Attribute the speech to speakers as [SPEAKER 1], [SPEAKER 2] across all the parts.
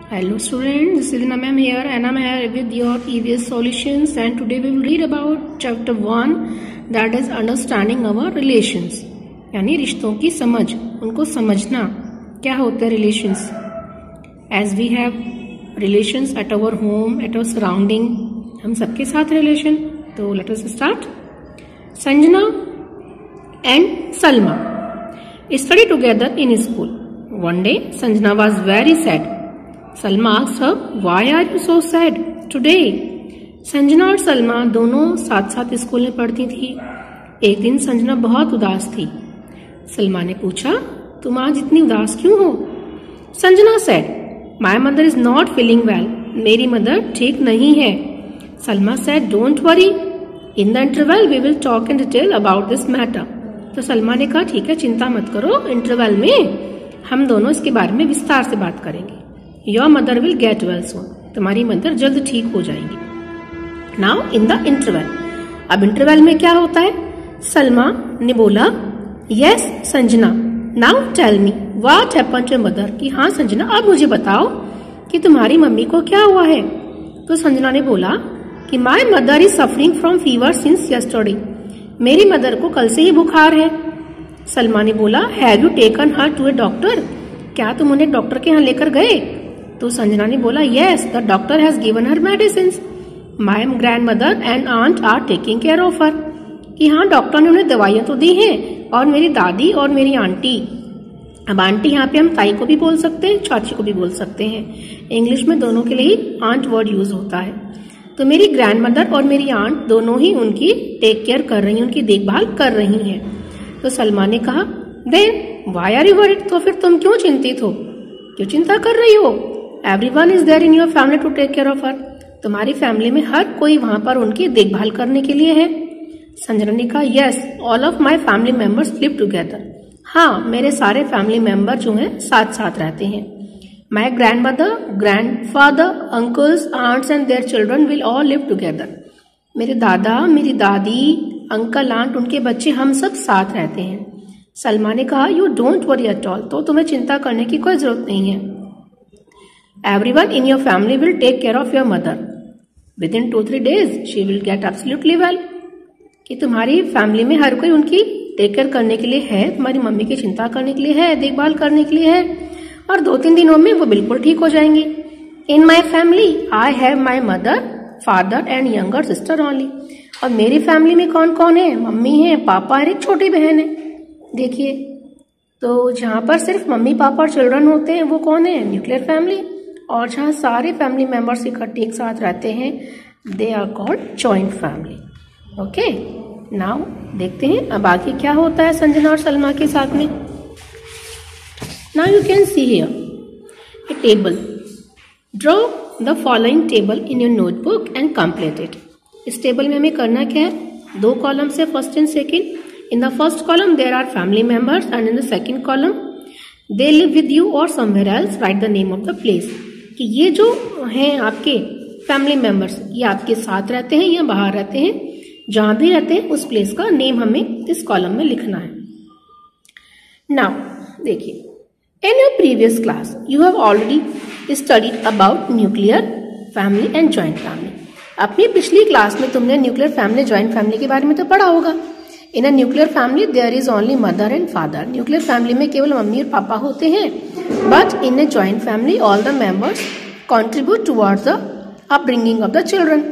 [SPEAKER 1] Hello students, this is Rina ma'am here and I'm here with your EVS solutions, and today we will read about chapter 1, that is understanding our relations. यानी रिश्तों की समझ, उनको समझना क्या होता है relations. As we have relations at our home, at our surrounding, हम सबके साथ relation. तो let us start. Sanjana and Salma studied together in school. One day Sanjana was very sad. Salma asked her, "Why are you so sad today?" Sanjana और सलमा दोनों साथ साथ school में पढ़ती थी. एक दिन संजना बहुत उदास थी. सलमा ने पूछा, तुम आज इतनी उदास क्यों हो? Sanjana said, "My mother is not feeling well." मेरी मदर ठीक नहीं है. Salma said, "Don't worry. In the interval we will talk in detail about this matter." तो सलमा ने कहा, ठीक है, चिंता मत करो, इंटरवल में हम दोनों इसके बारे में विस्तार से बात करेंगे. Your mother will get well soon. तुम्हारी मदर जल्द ठीक हो जाएंगी. Now in the interval. अब इंटरवल में क्या होता है? सलमा ने बोला, Yes Sanjana. Now tell me what happened to your mother. कि हाँ संजना, अब मुझे बताओ कि तुम्हारी मम्मी को क्या हुआ है. तो संजना ने बोला कि My mother is suffering from fever since yesterday. मेरी मदर को कल से ही बुखार है. सलमा ने बोला, Have you taken her to a doctor? क्या तुम उन्हें डॉक्टर के यहाँ लेकर गए? तो संजना ने बोला, Yes, the doctor has given her medicines. My grandmother and aunt are taking care of her. कि हाँ, डॉक्टर ने उन्हें दवाइयाँ तो दी हैं और मेरी दादी और मेरी आंटी. अब आंटी यहाँ पे हम ताई को भी बोल सकते हैं, चाची को भी बोल सकते हैं. इंग्लिश में दोनों के लिए ही आंट वर्ड यूज होता है. तो मेरी ग्रैंडमदर और मेरी आंट दोनों ही उनकी टेक केयर कर रही हैं, उनकी देखभाल कर रही हैं. तो सलमा ने कहा, then why are you worried? तो फिर तुम क्यों चिंतित हो, क्यों चिंता कर रही हो? Everyone is there in your family to take care of her. तुम्हारी फैमिली में हर कोई वहां पर उनकी देखभाल करने के लिए है. संजना ने कहा, Yes, all of my family members live together. हाँ, मेरे सारे फैमिली मेंबर जो हैं साथ साथ रहते हैं. My grandmother, grandfather, uncles, aunts and their children will all live together. मेरे दादा, मेरी दादी, अंकल, आंट, उनके बच्चे, हम सब साथ रहते हैं. सलमा ने कहा, You don't worry at all. तो तुम्हें चिंता करने की कोई जरूरत नहीं है. Everyone in your family will take care of your mother. Within 2-3 days, she will get absolutely well. कि तुम्हारी फैमिली में हर कोई उनकी टेक केयर करने के लिए है, तुम्हारी मम्मी की चिंता करने के लिए है, देखभाल करने के लिए है, और 2-3 दिनों में वो बिल्कुल ठीक हो जाएंगी. In my family, I have my mother, father and younger sister only. और मेरी फैमिली में कौन कौन है? मम्मी है, पापा और एक छोटी बहन है. देखिए, तो जहाँ पर सिर्फ मम्मी पापा और चिल्ड्रन होते हैं वो कौन है? Nuclear family. और जहाँ सारे फैमिली मेंबर्स इकट्ठे एक साथ रहते हैं, they are called joint family. Okay, now देखते हैं अब आगे क्या होता है संजना और सलमा के साथ में. Now you can see here a table. Draw the following table in your notebook and complete it. इस टेबल में हमें करना क्या है? 2 कॉलम्स है, first and second. In the first column there are family members and in the second column they live with you or somewhere else. Write the name of the place. कि ये जो हैं आपके फैमिली मेंबर्स, ये आपके साथ रहते हैं या बाहर रहते हैं, जहां भी रहते हैं उस प्लेस का नेम हमें इस कॉलम में लिखना है. नाउ देखिए, in your previous class you have already studied about nuclear family and joint family. अपनी पिछली क्लास में तुमने न्यूक्लियर फैमिली, जॉइंट फैमिली के बारे में तो पढ़ा होगा. In a nuclear family there is only mother and father. Nuclear family में केवल मम्मी और पापा होते हैं. But in a joint family all the members contribute towards the upbringing of the children.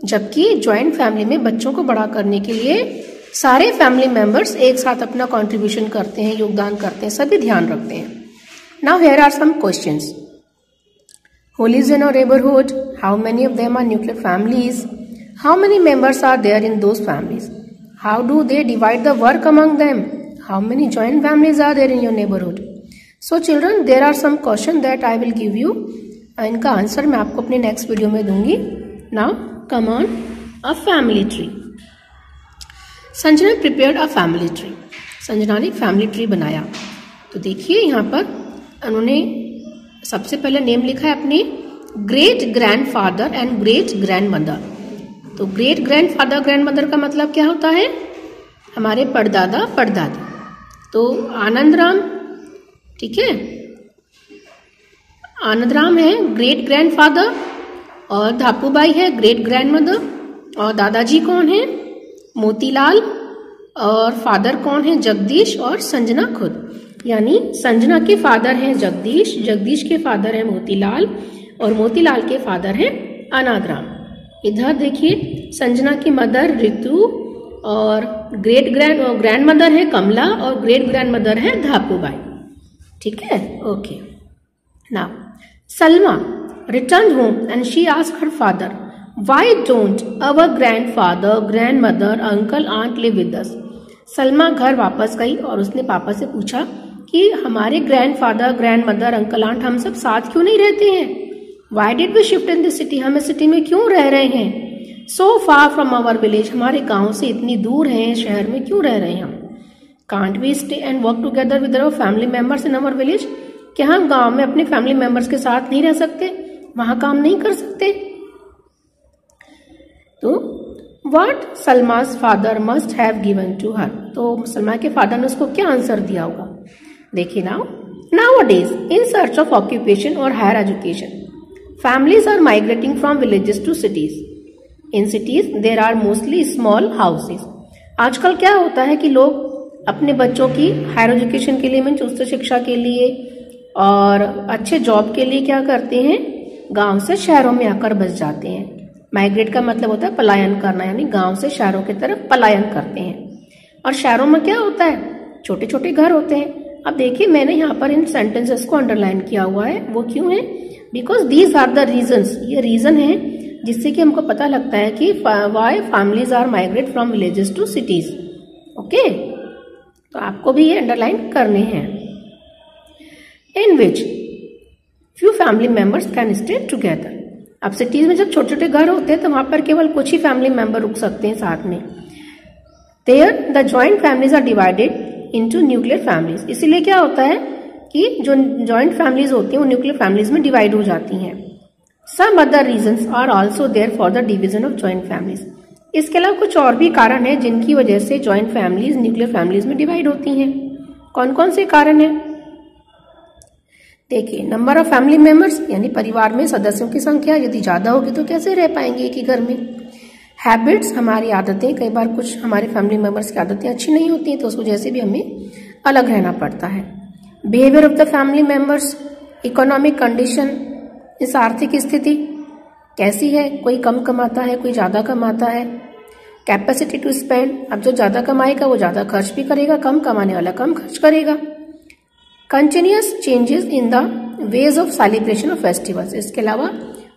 [SPEAKER 1] जबकि जॉइंट फैमिली में बच्चों को बड़ा करने के लिए सारे फैमिली मेंबर्स एक साथ अपना कंट्रीब्यूशन करते हैं, योगदान करते हैं, सभी ध्यान रखते हैं. Now here are some questions. Who lives in our neighbourhood? How many of them are nuclear families? How many members are there in those families? How do they divide the work among them? How many joint families are there in your neighborhood? So children, there are some questions that I will give you. इनका answer मैं आपको अपने next video में दूंगी. Now come on, a family tree. Sanjana prepared a family tree. Sanjana ने family tree बनाया. तो देखिए यहाँ पर उन्होंने सबसे पहले नेम लिखा है अपने great grandfather and great grandmother. तो ग्रेट ग्रैंडफादर ग्रैंडमदर का मतलब क्या होता है? हमारे परदादा परदादी. तो आनंद राम, ठीक है, आनंदराम है ग्रेट ग्रैंडफादर और धापूबाई है ग्रेट ग्रैंडमदर। और दादाजी कौन है? मोतीलाल। और फादर कौन है? जगदीश और संजना खुद। यानी संजना के फादर हैं जगदीश, जगदीश के फादर हैं मोतीलाल और मोतीलाल के फादर हैं आनंदराम। इधर देखिए संजना की मदर रितु और ग्रैंड मदर है कमला और ग्रेट ग्रैंड मदर है धापूबाई। ठीक है, okay. Now Salma returned home and she asked her father, why don't our grandfather, grandmother, uncle, aunt live with us? Salma घर वापस गई और उसने पापा से पूछा कि हमारे ग्रैंडफादर, ग्रैंडमदर, अंकल, आंट हम सब साथ क्यों नहीं रहते हैं? Why did we shift in the city? हम सिटी में क्यों रह रहे हैं? So far from our village, हमारे गांव से इतनी दूर हैं, शहर में क्यों रह रहे हैं हम? Can't we stay and work together with our family members in our village? क्या हम गांव में अपने फैमिली मेंबर्स के साथ नहीं रह सकते, वहां काम नहीं कर सकते? तो What सलमा's father must have given to her? तो सलमा के फादर ने उसको क्या आंसर दिया होगा? देखिए nowadays in search of occupation or higher education, families are migrating from villages to cities. In cities there are mostly small houses. आजकल क्या होता है कि लोग अपने बच्चों की हायर एजुकेशन के लिए, मीन्स उच्च शिक्षा के लिए और अच्छे जॉब के लिए क्या करते हैं, गांव से शहरों में आकर बस जाते हैं। माइग्रेट का मतलब होता है पलायन करना, यानी गांव से शहरों की तरफ पलायन करते हैं। और शहरों में क्या होता है, छोटे छोटे घर होते हैं। अब देखिए मैंने यहाँ पर इन सेंटेंसेस को अंडरलाइन किया हुआ है, वो क्यों है? Because these are the reasons, ये रीजन है जिससे कि हमको पता लगता है कि why families are migrate from villages to cities. Okay, तो आपको भी ये अंडरलाइन करने हैं। In which few family members can stay together. अब सिटीज में जब छोटे छोटे घर होते हैं तो वहां पर केवल कुछ ही फैमिली मेंबर रुक सकते हैं साथ में। There the joint families are divided into nuclear families. इसीलिए क्या होता है कि जो जॉइंट फैमिलीज होती हैं वो न्यूक्लियर फैमिलीज में डिवाइड हो जाती हैं। Some other reasons are also there for the division of joint families. इसके अलावा कुछ और भी कारण है जिनकी वजह से जॉइंट फैमिलीज न्यूक्लियर फैमिलीज में डिवाइड होती हैं। कौन कौन से कारण है? देखिए, नंबर ऑफ फैमिली मेंबर्स, यानी परिवार में सदस्यों की संख्या यदि ज्यादा होगी तो कैसे रह पाएंगे एक ही घर में। हैबिट्स, हमारी आदतें, कई बार कुछ हमारे फैमिली मेंबर्स की आदतें अच्छी नहीं होती हैं तो उस वजह से भी हमें अलग रहना पड़ता है। Behaviour of the family members, economic condition, इस आर्थिक स्थिति कैसी है, कोई कम कमाता है, कोई ज्यादा कमाता है। कैपेसिटी टू स्पेंड, अब जो ज्यादा कमाएगा वो ज्यादा खर्च भी करेगा, कम कमाने वाला कम खर्च करेगा। Continuous changes in the ways of celebration of festivals, इसके अलावा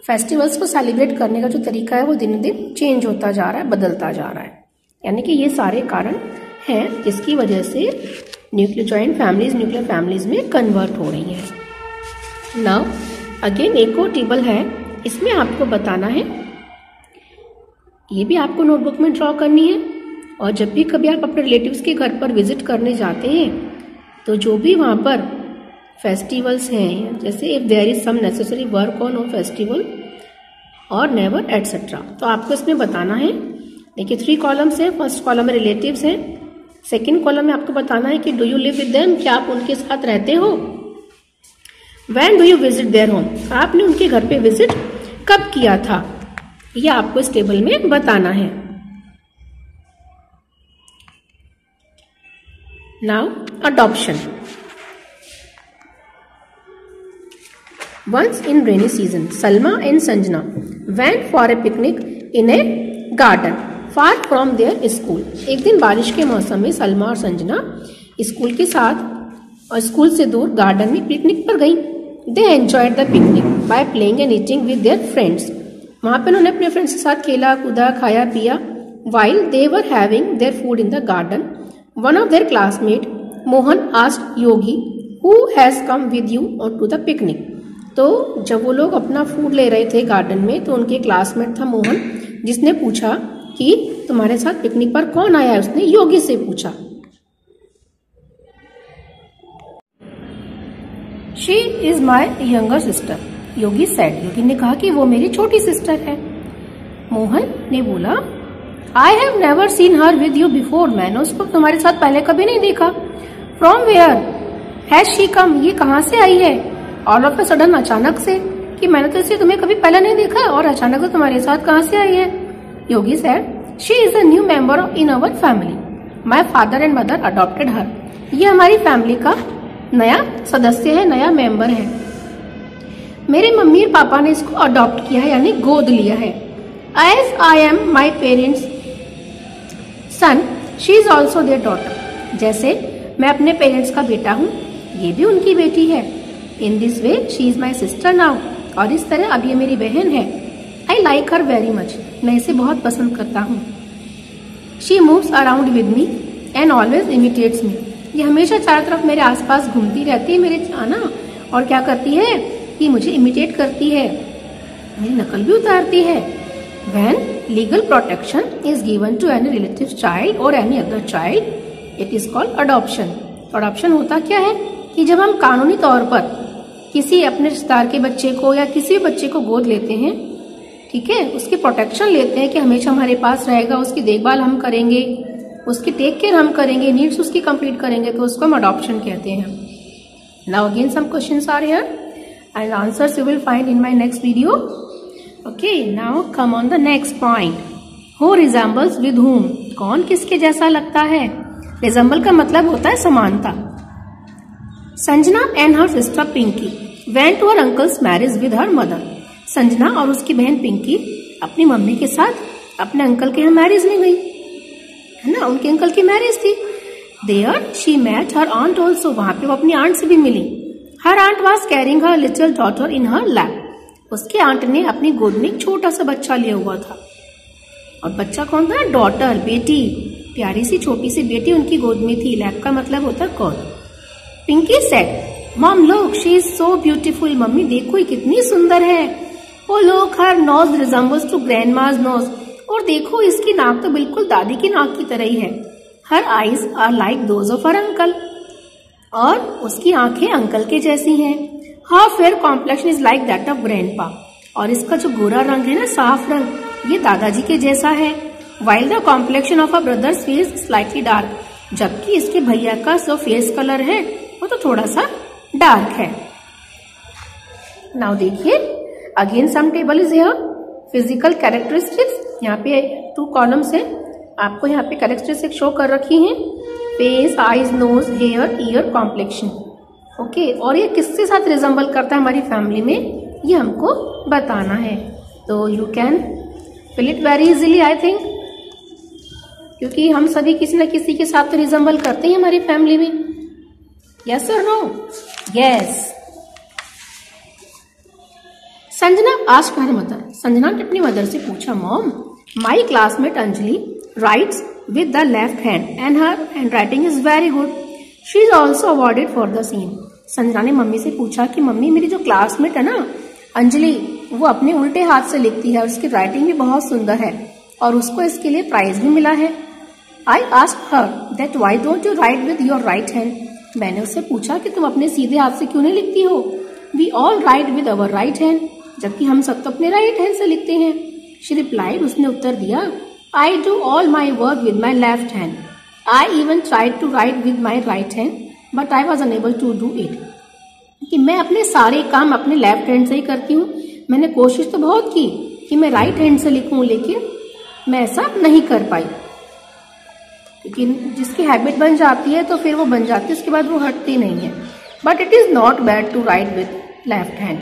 [SPEAKER 1] फेस्टिवल्स को सेलिब्रेट करने का जो तरीका है वो दिन दिन चेंज होता जा रहा है, बदलता जा रहा है। यानी कि ये सारे कारण हैं जिसकी वजह से जॉइंट फैमिलीज न्यूक्लियर फैमिलीज में कन्वर्ट हो रही है। नाउ अगेन एक और टेबल है, इसमें आपको बताना है, ये भी आपको नोटबुक में ड्रॉ करनी है। और जब भी कभी आप अपने रिलेटिव्स के घर पर विजिट करने जाते हैं तो जो भी वहां पर फेस्टिवल्स हैं, जैसे if there is some necessary work on a festival और नेवर एटसेट्रा, तो आपको इसमें बताना है। देखिए 3 कॉलम्स हैं, फर्स्ट कॉलम में रिलेटिव्स हैं, सेकंड कॉलम में आपको बताना है कि do you live with them, क्या आप उनके साथ रहते हो। When do you visit their home, आपने उनके घर पे विजिट कब किया था, ये आपको इस टेबल में बताना है। Now adoption. Once in rainy season Salma and Sanjana went for a picnic in a garden far from their school. एक दिन बारिश के मौसम में सलमा और संजना स्कूल के साथ और स्कूल से दूर गार्डन में पिकनिक पर गई। They enjoyed the picnic by playing and eating with their friends. वहां पर उन्होंने अपने फ्रेंड्स के साथ खेला कूदा, खाया पिया। While they were having their food in the garden, one of their classmate Mohan asked Yogi who has come with you on to the picnic. तो जब वो लोग अपना फूड ले रहे थे गार्डन में तो उनके क्लासमेट था मोहन, जिसने पूछा कि तुम्हारे साथ पिकनिक पर कौन आया है। उसने योगी से पूछा। She is my younger sister, Yogi said. योगी ने कहा कि वो मेरी छोटी सिस्टर है। मोहन ने बोला I have never seen her with you before, मैंने उसको तुम्हारे साथ पहले कभी नहीं देखा। From where has she come, ये कहाँ से आई है। ऑल ऑफ अ सडन, अचानक से, कि मैंने तो इसे तुम्हें कभी पहले नहीं देखा और अचानक से तुम्हारे साथ कहाँ से आई है? Yogi said, she is a new member in our family, my father and mother adopted her. ये हमारी फैमिली का नया सदस्य है, नया मेंबर है। मेरे मम्मी और पापा ने इसको अडॉप्ट किया है, यानी गोद लिया है। As I am my parents son, she is also their daughter. जैसे मैं अपने पेरेंट्स का बेटा हूँ, ये भी उनकी बेटी है। In this way she is my sister now, और इस तरह अब ये मेरी बहन है। I like her very much, मैं इसे बहुत पसंद करता हूँ। She moves around with me and always imitates me. ये हमेशा चारों तरफ मेरे आसपास घूमती रहती है, मेरे ना, और क्या करती है कि मुझे इमिटेट करती है, मेरी नकल भी उतारती है। When legal protection is given to any relative child or any other child, it is called adoption. Adoption होता क्या है कि जब हम कानूनी तौर पर किसी अपने रिश्तेदार के बच्चे को या किसी भी बच्चे को गोद लेते हैं, ठीक है, उसकी प्रोटेक्शन लेते हैं कि हमेशा हमारे पास रहेगा, उसकी देखभाल हम करेंगे, उसकी टेक केयर हम करेंगे, नीड्स उसकी कंप्लीट करेंगे, तो उसको हम अडॉप्शन कहते हैं। Now again some questions are here and answers you will find in my next video. Okay, now come on the next point. Who resembles with whom? कौन किसके जैसा लगता है? Resemble का मतलब होता है समानता। Sanjana and her sister Pinky went to her uncle's marriage with her mother. Sanjana और उसकी बहन पिंकी अपनी मम्मी के साथ अपने अंकल के यहाँ मैरिज में गई, है ना, उनके अंकल की मैरिज थी। There she met her aunt also. वहां पे वो अपनी आंट से भी मिली। Her aunt was carrying her little daughter in her lap. उसके आंट ने अपनी गोद में एक छोटा सा बच्चा लिया हुआ था, और बच्चा कौन था? डॉटर, बेटी, प्यारी सी छोटी सी बेटी उनकी गोद में थी। लैप का मतलब होता है गोद। Pinky said, mom look, she is so beautiful. मम्मी देखो ये कितनी सुंदर है। Oh look, her nose resembles to grandma's nose. और देखो इसकी नाक तो बिल्कुल दादी की नाक की तरह ही है। Her eyes are like those of her uncle. और उसकी आंखें अंकल के जैसी हैं। Her fair complexion is like that of grandpa. और इसका जो गोरा रंग है ना, साफ रंग, ये दादाजी के जैसा है। While the complexion of her brother's face is slightly dark. जबकि इसके भैया का जो फेस कलर है वो तो थोड़ा सा डार्क है। Now देखिए, again some table is here. Physical characteristics, यहाँ पे 2 कॉलम्स है, आपको यहाँ पे कैरेक्टरिस्टिक्स शो कर रखी हैं। Face, eyes, nose, hair, ear, complexion. Okay, और ये किसके साथ रिजेंबल करता है हमारी फैमिली में, ये हमको बताना है। तो you can fill it very easily I think, क्योंकि हम सभी किसी न किसी के साथ तो रिजेंबल करते हैं हमारी फैमिली में। यस और no? Yes. Sanjana asked her mother. Sanjana ने अपनी मदर से पूछा, mom, my classmate Anjali writes with the left hand and her handwriting is very good. She is also awarded for the same. Sanjana ने मम्मी से पूछा कि मम्मी, मेरी जो क्लासमेट है ना अंजलि, वो अपने उल्टे हाथ से लिखती है और उसकी राइटिंग भी बहुत सुंदर है, और उसको इसके लिए प्राइज भी मिला है। I asked her that why don't you right with your right hand. मैंने उससे पूछा कि तुम अपने सीधे हाथ से क्यों नहीं लिखती हो? We all write with our right hand, जबकि हम सब तो अपने राइट हैंड से लिखते हैं। शी रिप्लाइड, उसने उत्तर दिया, I do all my work with my left hand. I even tried to write with my right hand, but I was unable to do it. कि मैं अपने सारे काम अपने लेफ्ट हैंड से ही करती हूँ। मैंने कोशिश तो बहुत की कि मैं राइट हैंड से लिखूं, लेकिन मैं ऐसा नहीं कर पाई। क्योंकि जिसकी हैबिट बन जाती है तो फिर वो बन जाती है, उसके बाद वो हटती नहीं है। But it is not bad to write with left hand.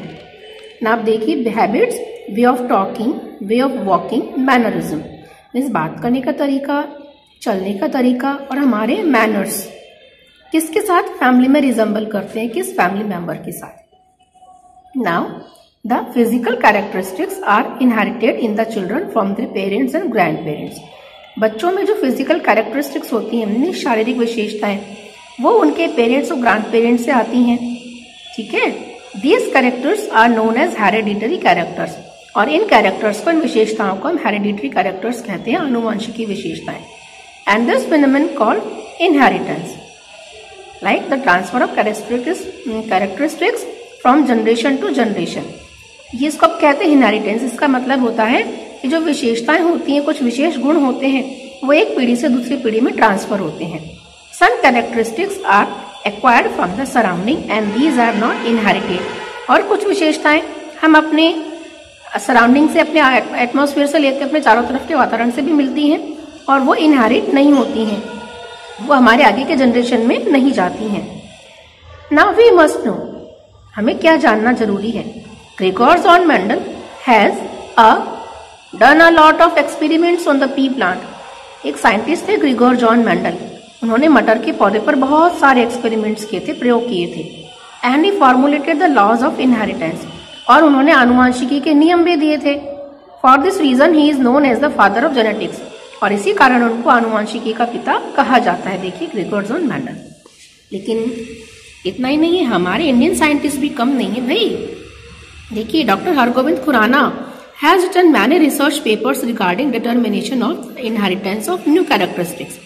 [SPEAKER 1] ना आप देखिए, habits, way of talking, way of walking, mannerism, means बात करने का तरीका, चलने का तरीका, और हमारे मैनर्स किसके साथ फैमिली में रिजेंबल करते हैं, किस फैमिली मेंबर के साथ। Now the physical characteristics are inherited in the children from their parents and grandparents. बच्चों में जो फिजिकल कैरेक्टरिस्टिक्स होती हैं, शारीरिक विशेषताएं, वो उनके पेरेंट्स और ग्रैंड पेरेंट्स से आती हैं, ठीक है। These characters are known as hereditary characters, और इन कैरेक्टर्स को, इन विशेषताओं को हम हेरिडिटरी कैरेक्टर्स कहते हैं, आनुवंशिकी विशेषताएं। And this phenomenon called inheritance, like the transfer of characteristics from generation to generation. ये इसको अब कहते हैं इनहेरिटेंस। इसका मतलब होता है कि जो विशेषताएं होती हैं, कुछ विशेष गुण होते हैं, वो एक पीढ़ी से दूसरी पीढ़ी में ट्रांसफर होते हैं। Some characteristics are acquired from the surrounding and these are not inherited. और कुछ विशेषताएं हम अपने सराउंडिंग से, अपने एटमॉस्फेयर से लेकर अपने चारों तरफ के वातावरण से भी मिलती हैं और वो इनहेरिट नहीं होती हैं, वो हमारे आगे के जनरेशन में नहीं जाती हैं। नाउ वी मस्ट नो, हमें क्या जानना जरूरी है। Gregor John Mendel has done a lot of experiments on the P plant. एक साइंटिस्ट थे ग्रेगोर जॉन मेंडल, उन्होंने मटर के पौधे पर बहुत सारे एक्सपेरिमेंट्स किए थे, प्रयोग किए थे। And he formulated the laws of inheritance, और उन्होंने आनुवंशिकी के नियम भी दिए थे। For this reason he is known as the father of genetics, और इसी कारण उनको आनुवंशिकी का पिता कहा जाता है। देखिए ग्रेगोर जॉन मेंडल। लेकिन इतना ही नहीं है, हमारे इंडियन साइंटिस्ट भी कम नहीं है भाई। देखिए doctor Hargobind Khorana has written many research papers regarding determination of inheritance of new characteristics.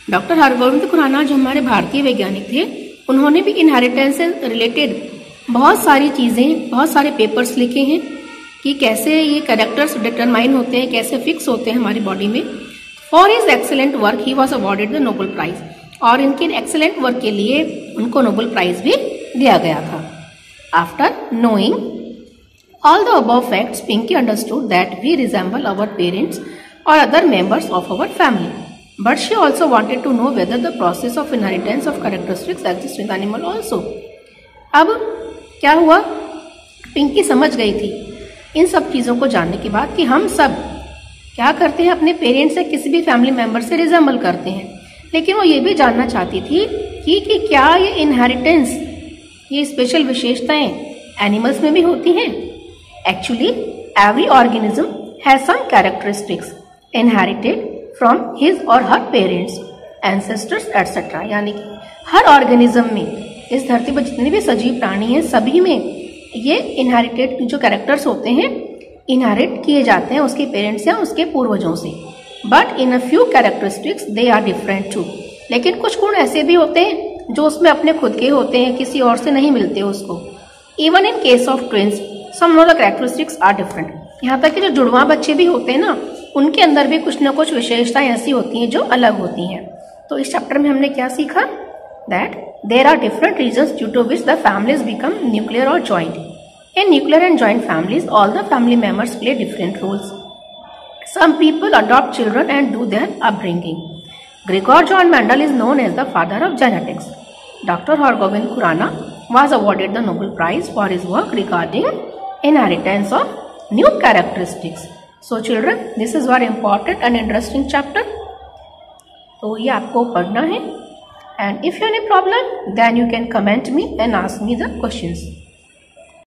[SPEAKER 1] Doctor Hargobind Khorana जो हमारे भारतीय वैज्ञानिक थे, उन्होंने भी इनहेरिटेंस से रिलेटेड बहुत सारी चीजें, बहुत सारे पेपर्स लिखे हैं कि कैसे ये कैरेक्टर्स डिटरमाइन होते हैं, कैसे फिक्स होते हैं हमारी बॉडी में। For his excellent work he was awarded the Nobel prize, और इनके एक्सीलेंट वर्क के लिए उनको नोबेल प्राइज भी दिया गया था। After knowing all the above facts, Pinky understood that we resemble our parents और other members of our family, but she also wanted to know whether the process of inheritance of characteristics exist in animal also. अब क्या हुआ, पिंकी समझ गई थी इन सब चीजों को जानने के बाद कि हम सब क्या करते हैं, अपने पेरेंट्स से, किसी भी फैमिली मेंबर से रिजेंबल करते हैं। लेकिन वो ये भी जानना चाहती थी कि क्या ये इनहेरिटेंस, ये स्पेशल विशेषताएं एनिमल्स में भी होती हैं। Actually every organism has some characteristics inherited from his और हर पेरेंट्स, एंसेस्टर्स एटसेट्रा। यानी कि हर ऑर्गेनिज्म में, इस धरती पर जितने भी सजीव प्राणी हैं, सभी में ये इनहेरिटेड जो कैरेक्टर्स होते हैं, इनहेरिट किए जाते हैं उसके पेरेंट्स या उसके पूर्वजों से। But in a few characteristics they are different too. लेकिन कुछ गुण ऐसे भी होते हैं जो उसमें अपने खुद के होते हैं, किसी और से नहीं मिलते उसको। Even in case of twins some of the characteristics are different. यहाँ तक कि जो जुड़वा बच्चे भी होते हैं ना, उनके अंदर भी कुछ न कुछ विशेषताएं ऐसी होती हैं जो अलग होती हैं। तो इस चैप्टर में हमने क्या सीखा, that there are different reasons due to which the families become nuclear और joint. In nuclear and joint families, all the family members play different roles. Some people adopt children and do their upbringing. Gregor John Mendel is known as the father of genetics. Dr. Hargobind Khurana was awarded the Nobel Prize for his work regarding inheritance of new characteristics. So children, this is very important and interesting chapter. तो ये आपको पढ़ना है. And if you have any problem, then you can comment me and ask me the questions.